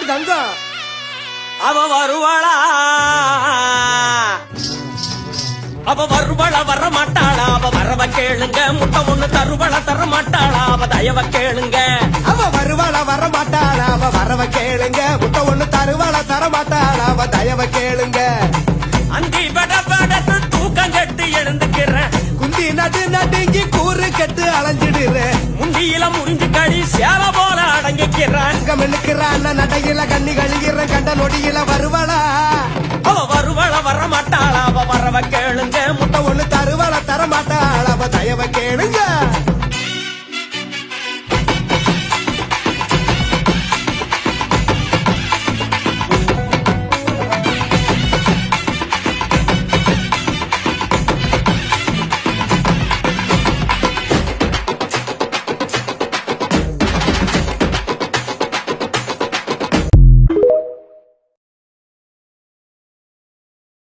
நாட்டு தங்கம். அவ வருவாளா அவ வருவாளா வர மாட்டாளா அவ வரவ கேளுங்க முட்டை ஒண்ணு தருவள தர மாட்டாளா அவ தயவ கேளுங்க அவ வருவாள வர மாட்டாளா அவ வரவ கேளுங்க முட்டை ஒண்ணு தருவாள தர மாட்டாளா அவ தயவ கேளுங்க. அந்தி பட படத்து தூக்கம் கட்டு எழுந்துக்கிறேன் குந்தி நடு நடுங்கி கூறு கட்டு அலைஞ்சிடுறேன் முந்தியில முறிஞ்சு கடி சேல போல அடங்கிக்கிறான் மின்னுக்கிறான் நடையில கண்ணி கழுகிறேன் கண்ட நொடியில வருவாளா அவ வருவாள வர மாட்டாளா அவ வரவ கேளுங்க முட்டை ஒண்ணு தருவாள தர மாட்டாளா அவ தயவ கேளுங்க.